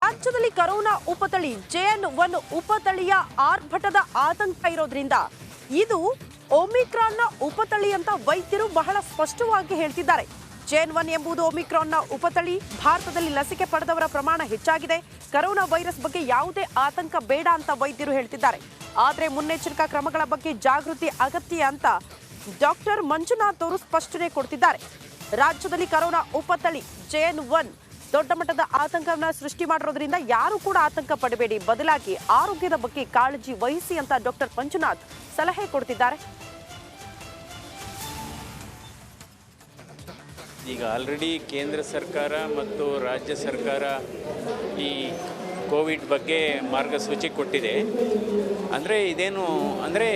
ರಾಜ್ಯದಲ್ಲಿ corona ಉಪತಳಿ JN1 ಉಪತಳಿಯ ಆರ್ಭಟದ ಆತಂಕ ಇರೋದ್ರಿಂದ ಇದು ಒಮಿಕ್ರಾನ್ನ ಉಪತಳಿ ಅಂತ ವೈದ್ಯರು ಬಹಳ ಸ್ಪಷ್ಟವಾಗಿ ಹೇಳ್ತಿದ್ದಾರೆ. JN1 ಎಂಬುದು ಒಮಿಕ್ರಾನ್ನ ಉಪತಳಿ. ಭಾರತದಲ್ಲಿ ಲಸಿಕೆ ಪಡೆದವರ ಪ್ರಮಾಣ ಹೆಚ್ಚಾಗಿದೆ. ಕರೋನಾ ವೈರಸ್ ಬಗ್ಗೆ ಯಾವುದೇ ಆತಂಕ ಬೇಡ ಅಂತ ವೈದ್ಯರು ಹೇಳ್ತಿದ್ದಾರೆ. ಆದರೆ ಮುನ್ನೆಚ್ಚರಿಕಾ ಕ್ರಮಗಳ ಬಗ್ಗೆ ಜಾಗೃತಿ ಅಗತ್ಯ ಅಂತ ಡಾಕ್ಟರ್ ಮಂಜುನಾಥ್ ಅವರು ಸ್ಪಷ್ಟನೆ ಕೊಡ್ತಿದ್ದಾರೆ. ರಾಜ್ಯದಲ್ಲಿ ಕರೋನಾ ಉಪತಳಿ JN1 ದೊಡ್ಡ ಮಟ್ಟದ ಆತಂಕವನ್ನ ಸೃಷ್ಟಿ ಮಾಡಿರೋದ್ರಿಂದ ಯಾರು ಕೂಡ ಆತಂಕ ಪಡಬೇಡಿ, ಬದಲಾಗಿ ಆರೋಗ್ಯದ ಬಗ್ಗೆ ಕಾಳಜಿ ವಹಿಸಿ ಅಂತ ಡಾಕ್ಟರ್ ಮಂಜುನಾಥ್ ಸಲಹೆ ಕೊಡ್ತಿದ್ದಾರೆ. ಈಗ ಆಲ್ರೆಡಿ ಕೇಂದ್ರ ಸರ್ಕಾರ ಮತ್ತು ರಾಜ್ಯ ಸರ್ಕಾರ ಈ ಕೋವಿಡ್ ಬಗ್ಗೆ ಮಾರ್ಗಸೂಚಿ ಕೊಟ್ಟಿದೆ. ಅಂದರೆ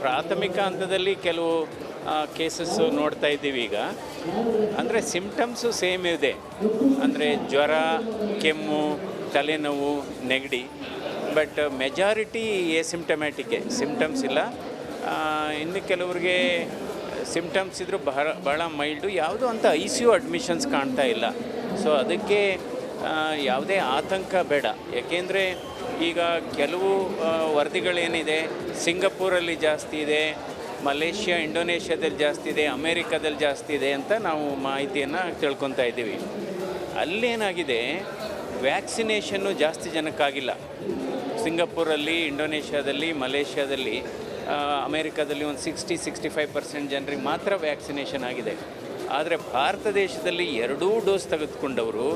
ಪ್ರಾಥಮಿಕ ಹಂತದಲ್ಲಿ ಕೆಲವು ಕೇಸಸ್ಸು ನೋಡ್ತಾ ಇದ್ದೀವಿ. ಈಗ ಅಂದರೆ ಸಿಂಪ್ಟಮ್ಸು ಸೇಮ್ ಇದೆ, ಅಂದರೆ ಜ್ವರ, ಕೆಮ್ಮು, ತಲೆನೋವು, ನೆಗಡಿ. ಬಟ್ ಮೆಜಾರಿಟಿ ಎಸಿಂಪ್ಟಮ್ಯಾಟಿಕ್ಕೆ, ಸಿಂಪ್ಟಮ್ಸ್ ಇಲ್ಲ. ಇನ್ನು ಕೆಲವ್ರಿಗೆ ಸಿಂಪ್ಟಮ್ಸ್ ಇದ್ದರೂ ಭಾಳ ಮೈಲ್ಡು, ಯಾವುದೂ ಅಂತ ICU ಅಡ್ಮಿಷನ್ಸ್ ಕಾಣ್ತಾ ಇಲ್ಲ. ಸೊ ಅದಕ್ಕೆ ಯಾವುದೇ ಆತಂಕ ಬೇಡ. ಯಾಕೆಂದರೆ ಈಗ ಕೆಲವು ವರದಿಗಳೇನಿದೆ, ಸಿಂಗಪೂರಲ್ಲಿ ಜಾಸ್ತಿ ಇದೆ, ಮಲೇಷ್ಯಾ, ಇಂಡೋನೇಷ್ಯಾದಲ್ಲಿ ಜಾಸ್ತಿ ಇದೆ, ಅಮೇರಿಕಾದಲ್ಲಿ ಜಾಸ್ತಿ ಇದೆ ಅಂತ ನಾವು ಮಾಹಿತಿಯನ್ನು ತಿಳ್ಕೊತಾ ಇದ್ದೀವಿ. ಅಲ್ಲೇನಾಗಿದೆ, ವ್ಯಾಕ್ಸಿನೇಷನ್ನು ಜಾಸ್ತಿ ಜನಕ್ಕಾಗಿಲ್ಲ. ಸಿಂಗಪೂರಲ್ಲಿ, ಇಂಡೋನೇಷ್ಯಾದಲ್ಲಿ, ಮಲೇಷ್ಯಾದಲ್ಲಿ, ಅಮೇರಿಕಾದಲ್ಲಿ ಒಂದು 60-65% ಜನರಿಗೆ ಮಾತ್ರ ವ್ಯಾಕ್ಸಿನೇಷನ್ ಆಗಿದೆ. ಆದರೆ ಭಾರತ ದೇಶದಲ್ಲಿ 2 ಡೋಸ್ ತೆಗೆದುಕೊಂಡವರು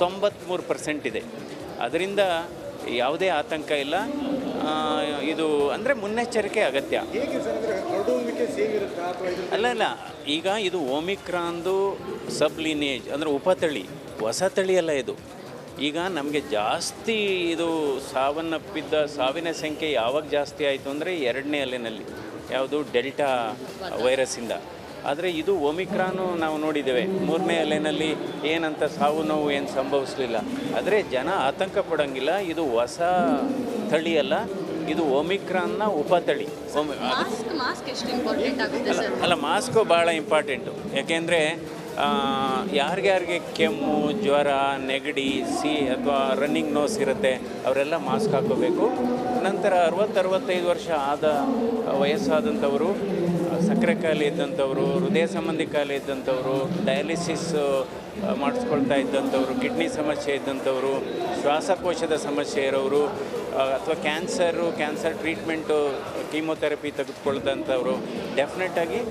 93% ಇದೆ. ಅದರಿಂದ ಯಾವುದೇ ಆತಂಕ ಇಲ್ಲ. ಇದು ಅಂದರೆ ಮುನ್ನೆಚ್ಚರಿಕೆ ಅಗತ್ಯ. ಅಲ್ಲ, ಈಗ ಇದು ಒಮಿಕ್ರಾನ್ದು ಸಬ್ ಲೀನೇಜ್, ಅಂದರೆ ಉಪತಳಿ, ಹೊಸ ತಳಿಯಲ್ಲ ಇದು. ಈಗ ನಮಗೆ ಜಾಸ್ತಿ ಇದು ಸಾವಿನ ಸಂಖ್ಯೆ ಯಾವಾಗ ಜಾಸ್ತಿ ಆಯಿತು ಅಂದರೆ 2ನೇ ಅಲೆನಲ್ಲಿ, ಯಾವುದು ಡೆಲ್ಟಾ ವೈರಸ್ಸಿಂದ. ಆದರೆ ಇದು ಒಮಿಕ್ರಾನು ನಾವು ನೋಡಿದ್ದೇವೆ, 3ನೇ ಅಲೆನಲ್ಲಿ ಏನಂತ ಸಾವು ನೋವು ಏನು ಸಂಭವಿಸಲಿಲ್ಲ. ಆದರೆ ಜನ ಆತಂಕ ಪಡೋಂಗಿಲ್ಲ. ಇದು ಹೊಸ ತಳಿಯಲ್ಲ, ಇದು ಒಮಿಕ್ರಾನ್ನ ಉಪತಳಿ. ಅಲ್ಲ, ಮಾಸ್ಕು ಭಾಳ ಇಂಪಾರ್ಟೆಂಟು. ಯಾಕೆಂದರೆ ಯಾರಿಗೆ ಕೆಮ್ಮು, ಜ್ವರ, ನೆಗಡಿ, ಅಥವಾ ರನ್ನಿಂಗ್ ನೋಸ್ ಇರುತ್ತೆ, ಅವರೆಲ್ಲ ಮಾಸ್ಕ್ ಹಾಕೋಬೇಕು. ನಂತರ 60-65 ವರ್ಷ ವಯಸ್ಸಾದಂಥವರು, ಸಕ್ಕರೆ ಕಾಯಿಲೆ ಇದ್ದಂಥವರು, ಹೃದಯ ಸಂಬಂಧಿ ಕಾಯಿಲೆ ಇದ್ದಂಥವರು, ಡಯಾಲಿಸಿಸ್ ಮಾಡಿಸ್ಕೊಳ್ತಾ ಇದ್ದಂಥವರು, ಕಿಡ್ನಿ ಸಮಸ್ಯೆ ಇದ್ದಂಥವರು, ಶ್ವಾಸಕೋಶದ ಸಮಸ್ಯೆ ಇರೋರು, ಅಥವಾ ಕ್ಯಾನ್ಸರ್ ಟ್ರೀಟ್ಮೆಂಟು, ಕೀಮೊಥೆರಪಿ ತೆಗೆದುಕೊಳ್ದಂಥವರು ಡೆಫಿನೆಟಾಗಿ